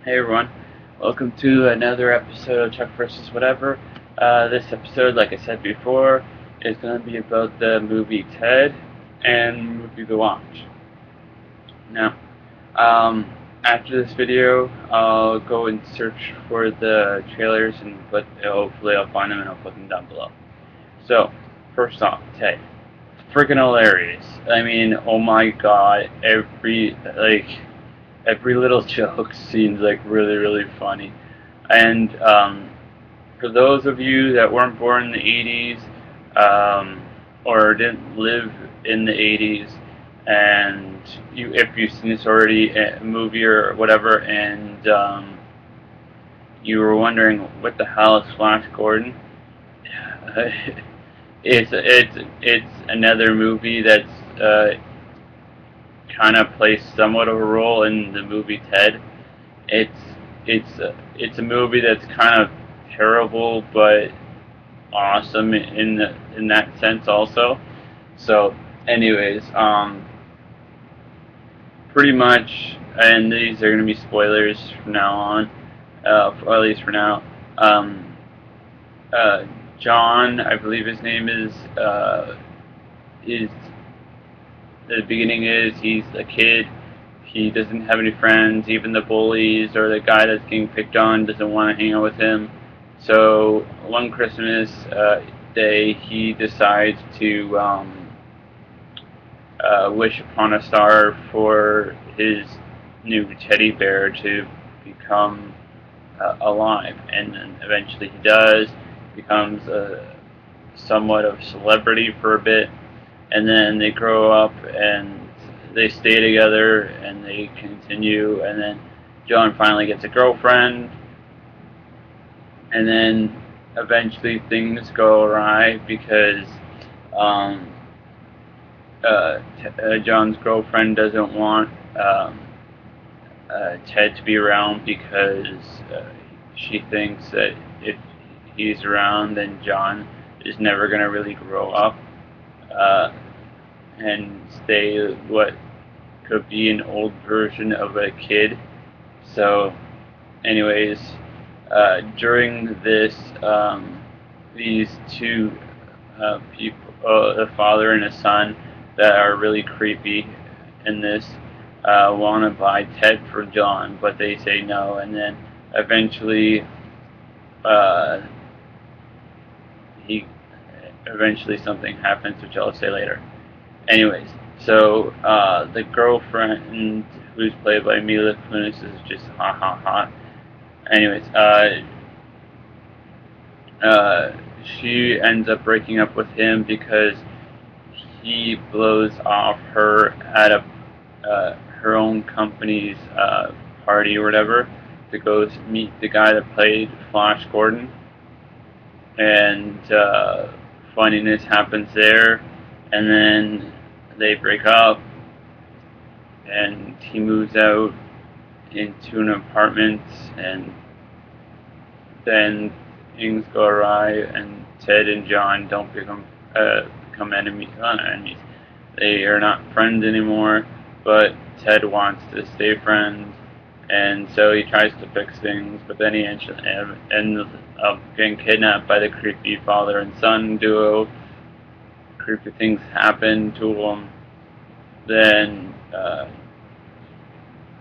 Hey everyone, welcome to another episode of Chuck versus Whatever. This episode, like I said before, is going to be about the movie Ted and movie The Watch. Now, after this video, I'll go and search for the trailers and hopefully I'll find them and I'll put them down below. So, first off, Ted, freaking hilarious. I mean, oh my god, every little joke seems like really funny. And for those of you that weren't born in the 80s or didn't live in the 80s, and if you've seen this already, a movie or whatever, and you were wondering what the hell is Flash Gordon, it's another movie that's kind of plays somewhat of a role in the movie Ted. It's it's a movie that's kind of terrible but awesome in that sense also. So, anyways, pretty much, and these are going to be spoilers from now on, or at least for now. Um, John, I believe his name is the beginning is he's a kid. He doesn't have any friends. Even the bullies or the guy that's getting picked on doesn't want to hang out with him. So one Christmas day, he decides to wish upon a star for his new teddy bear to become alive, and then eventually he does. Becomes somewhat of a celebrity for a bit, and then they grow up and they stay together and they continue, and then John finally gets a girlfriend, and then eventually things go awry because um, John's girlfriend doesn't want Ted to be around because she thinks that if he's around, then John is never going to really grow up uh, and stay what could be an old version of a kid. So, anyways, during this, these two people, a father and a son, that are really creepy in this, want to buy Ted for John, but they say no, and then eventually, uh, he, eventually something happens, which I'll say later. Anyways, so the girlfriend, who's played by Mila Kunis, is just ha. Anyways, she ends up breaking up with him because he blows off her at her own company's party or whatever to go meet the guy that played Flash Gordon, and funniness happens there, and then they break up, and he moves out into an apartment, and then things go awry, and Ted and John don't become enemies. Not enemies. They are not friends anymore. But Ted wants to stay friends, and so he tries to fix things. But then he ends up getting kidnapped by the creepy father and son duo. Creepy things happen to him. Then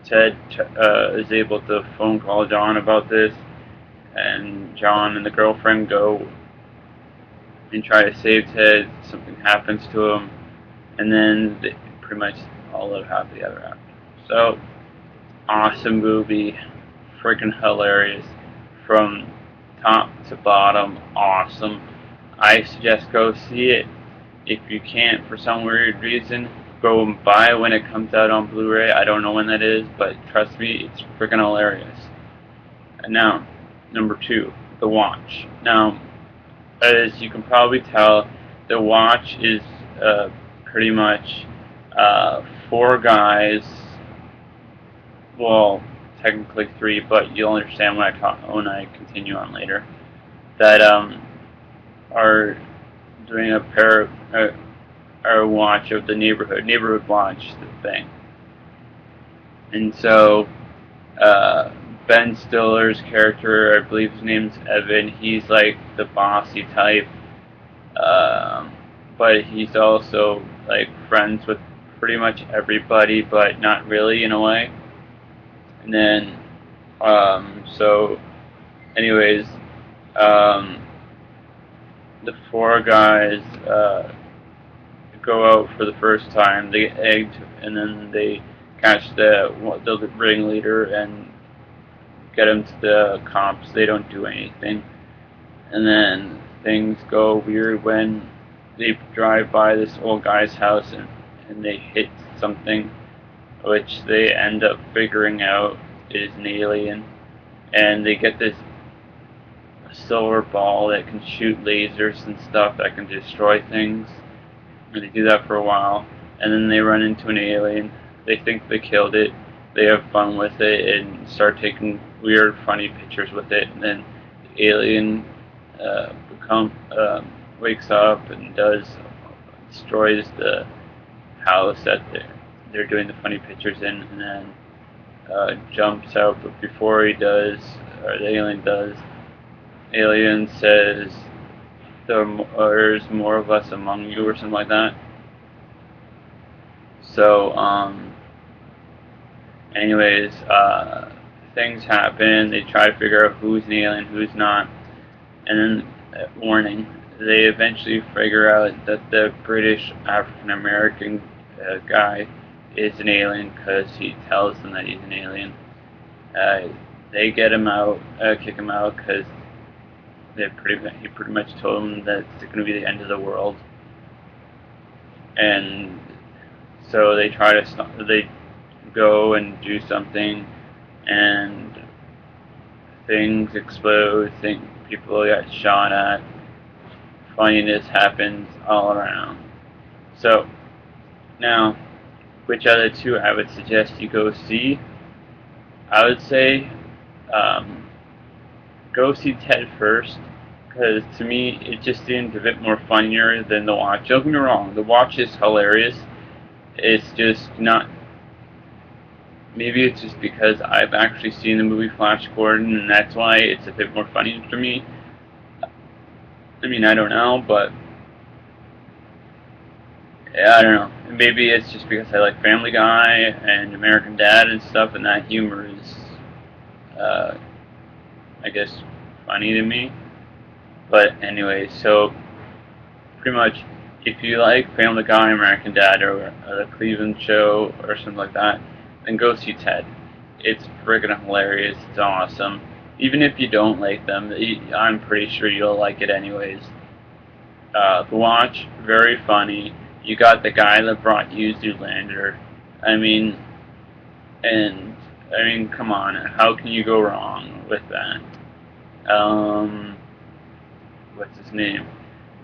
Ted is able to phone call John about this, and John and the girlfriend go and try to save Ted. Something happens to him, and then they pretty much all live happily ever after. So, awesome movie, freaking hilarious from top to bottom. Awesome. I suggest go see it. If you can't, for some weird reason, go and buy it when it comes out on Blu-ray. I don't know when that is, but trust me, it's freaking hilarious. And now, number 2, The Watch. Now, as you can probably tell, The Watch is pretty much 4 guys. Well, technically 3, but you'll understand when I continue on later. That are doing a watch of the neighborhood watch thing. And so Ben Stiller's character, I believe his name's Evan, he's like the bossy type, um, but he's also like friends with pretty much everybody, but not really in a way. And then, so, anyways, um, the four guys go out for the first time. They get egged, and then they catch the ringleader and get him to the cops. They don't do anything, and then things go weird when they drive by this old guy's house and they hit something, which they end up figuring out is an alien, and they get this silver ball that can shoot lasers and stuff that can destroy things. And they do that for a while, and then they run into an alien. They think they killed it. They have fun with it and start taking weird, funny pictures with it. And then the alien wakes up and destroys the house that they're doing the funny pictures in, and then jumps out. But before he does, or the alien does, alien says, there's more of us among you, or something like that. So, anyways, things happen. They try to figure out who's an alien, who's not, and then, warning, they eventually figure out that the British African American guy is an alien because he tells them that he's an alien. Uh, they get him out, kick him out because he pretty much told them that it's going to be the end of the world, and so they try to stop. They go and do something, and things explode. People get shot at. Funniness happens all around. So now, which other two I would suggest you go see? I would say go see Ted first, because to me it just seems a bit more funnier than The Watch. Don't get me wrong, The Watch is hilarious. It's just not. Maybe it's just because I've actually seen the movie Flash Gordon, and that's why it's a bit more funny for me. I mean, I don't know, but yeah, I don't know. Maybe it's just because I like Family Guy and American Dad and stuff, and that humor is, uh, I guess, funny to me. But anyway, so pretty much, if you like Family Guy, American Dad, or The Cleveland Show, or something like that, then go see Ted. It's friggin' hilarious. It's awesome. Even if you don't like them, I'm pretty sure you'll like it anyways. The Watch, very funny. You got the guy that brought you Zoolander. I mean, come on, how can you go wrong with that? What's his name?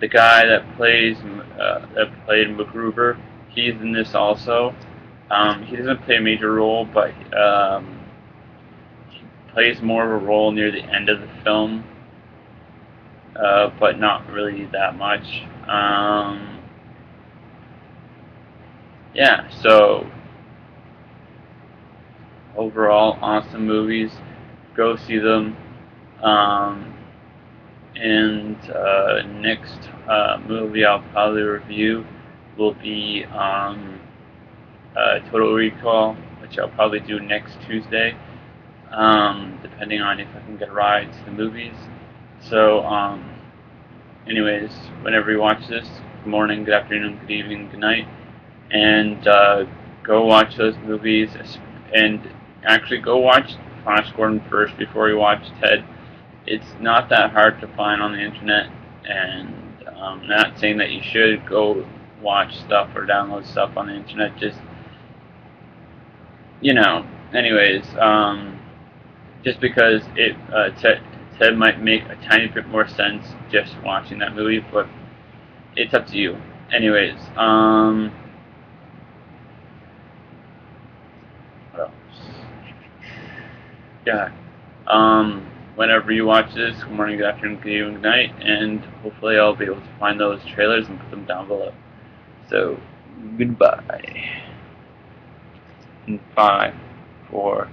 The guy that played MacGruber, he's in this also. He doesn't play a major role, but he plays more of a role near the end of the film, but not really that much. Yeah, so overall, awesome movies. Go see them. And next movie I'll probably review will be Total Recall, which I'll probably do next Tuesday, depending on if I can get a ride to the movies. So, anyways, whenever you watch this, good morning, good afternoon, good evening, good night, and go watch those movies, and actually go watch Flash Gordon first before you watch Ted. It's not that hard to find on the internet, and I'm not saying that you should go watch stuff or download stuff on the internet, just, anyways, just because Ted might make a tiny bit more sense just watching that movie, but it's up to you. Anyways, what else? Yeah, whenever you watch this, good morning, good afternoon, good evening, good night, and hopefully I'll be able to find those trailers and put them down below. So, goodbye. In 5, 4,